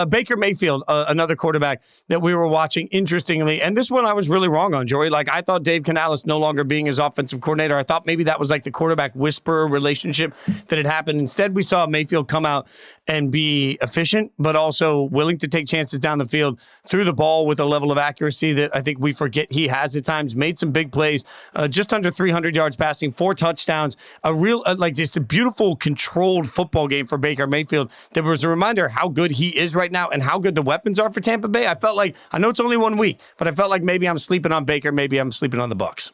Baker Mayfield, another quarterback that we were watching, interestingly. And this one I was really wrong on, Jori. Like, I thought Dave Canales no longer being his offensive coordinator. I thought maybe that was like the quarterback whisperer relationship that had happened. Instead, we saw Mayfield come out and be efficient, but also willing to take chances down the field, threw the ball with a level of accuracy that I think we forget he has at times, made some big plays, just under 300 yards passing, 4 touchdowns, a real, just a beautiful, controlled football game for Baker Mayfield. There was a reminder how good he is right now and how good the weapons are for Tampa Bay. I felt like, I know it's only 1 week, but I felt like maybe I'm sleeping on Baker, maybe I'm sleeping on the Bucs.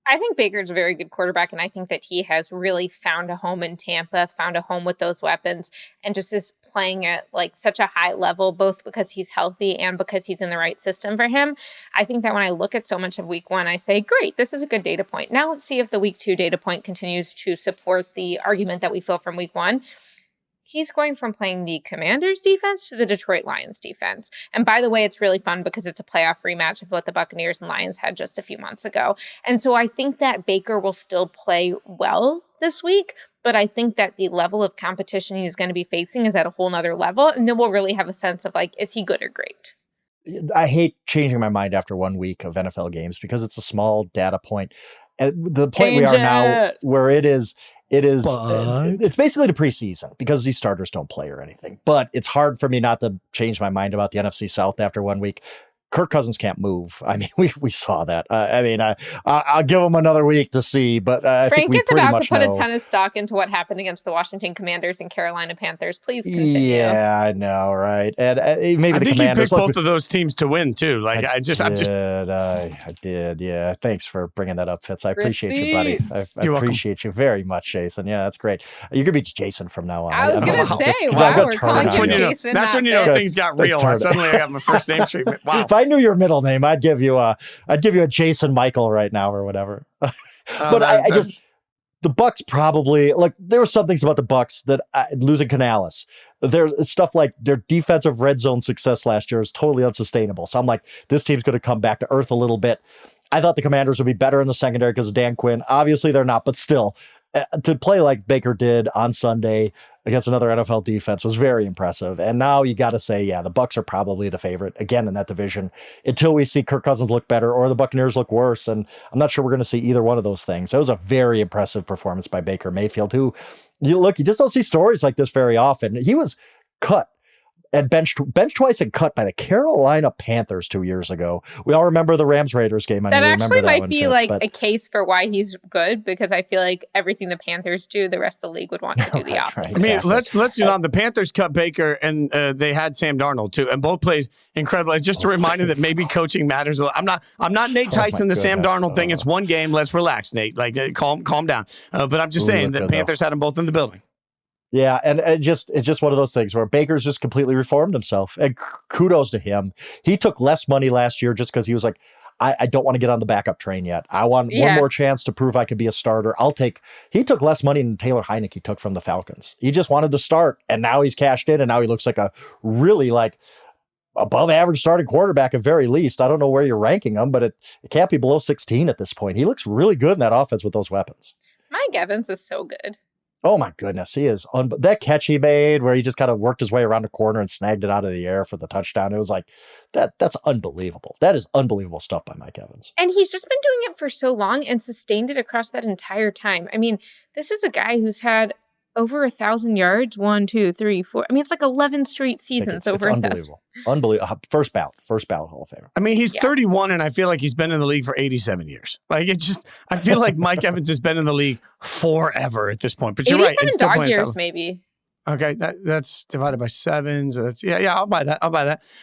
I think Baker's a very good quarterback, and I think that he has really found a home in Tampa, found a home with those weapons, and just is playing at like such a high level, both because he's healthy and because he's in the right system for him. I think that when I look at so much of week 1, I say, great, this is a good data point. Now let's see if the week 2 data point continues to support the argument that we feel from week 1. He's going from playing the Commanders defense to the Detroit Lions defense. And by the way, it's really fun because it's a playoff rematch of what the Buccaneers and Lions had just a few months ago. And so I think that Baker will still play well this week, but I think that the level of competition he's going to be facing is at a whole nother level. And then we'll really have a sense of like, is he good or great? I hate changing my mind after 1 week of NFL games because it's a small data point. At the point we are now where it's basically the preseason because these starters don't play or anything. But it's hard for me not to change my mind about the NFC South after 1 week. Kirk Cousins can't move. I mean, we saw that. I'll give him another week to see, but I think we Frank is pretty about much to put know. a ton of stock into what happened against the Washington Commanders and Carolina Panthers. Please continue. Yeah, I know, right? And maybe I the think Commanders. you picked both of those teams to win too. Like I did. Yeah, thanks for bringing that up, Fitz. I appreciate you, buddy. I appreciate you very much, Jason. Yeah, that's great. You could be Jason from now on. I was going to say, wow, we're calling you Jason. That's when you know things got real. Suddenly I got my first name treatment. Wow. If I knew your middle name, I'd give you a Jason Michael right now or whatever. But the Bucs probably, like, there were some things about the Bucs that losing Canales. There's stuff like their defensive red zone success last year is totally unsustainable. So I'm like, this team's going to come back to earth a little bit. I thought the Commanders would be better in the secondary because of Dan Quinn. Obviously, they're not, but still, to play like Baker did on Sunday against another NFL defense was very impressive. And now you got to say, yeah, the Bucs are probably the favorite again in that division until we see Kirk Cousins look better or the Buccaneers look worse. And I'm not sure we're going to see either one of those things. It was a very impressive performance by Baker Mayfield, who you just don't see stories like this very often. He was cut and benched twice and cut by the Carolina Panthers 2 years ago. We all remember the Rams-Raiders game. That actually might be a case for why he's good, because I feel like everything the Panthers do, the rest of the league would want to do the opposite. Right, exactly. I mean, let's the Panthers cut Baker, and they had Sam Darnold too, and both played incredible. It's just a reminder that maybe coaching matters a lot. I'm not Nate Tyson, the Sam Darnold thing. It's one game. Let's relax, Nate. Like calm down. But I'm just saying that Panthers had them both in the building. Yeah, and it's just one of those things where Baker's just completely reformed himself. And kudos to him. He took less money last year just because he was like, I don't want to get on the backup train yet. I want one more chance to prove I could be a starter. He took less money than Taylor Heineke took from the Falcons. He just wanted to start, and now he's cashed in, and now he looks like a really above average starting quarterback at very least. I don't know where you're ranking him, but it can't be below 16 at this point. He looks really good in that offense with those weapons. Mike Evans is so good. Oh my goodness, he is. That catch he made where he just kind of worked his way around the corner and snagged it out of the air for the touchdown. It was like, that's unbelievable. That is unbelievable stuff by Mike Evans. And he's just been doing it for so long and sustained it across that entire time. I mean, this is a guy who's had over 1,000 yards. 1, 2, 3, 4. I mean, it's like 11 straight seasons over 1,000. Unbelievable. First ballot Hall of Famer. I mean, he's 31, and I feel like he's been in the league for 87 years. Like, I feel like Mike Evans has been in the league forever at this point. But you're right. 87 dog years, maybe. Okay, that's divided by 7. So that's I'll buy that.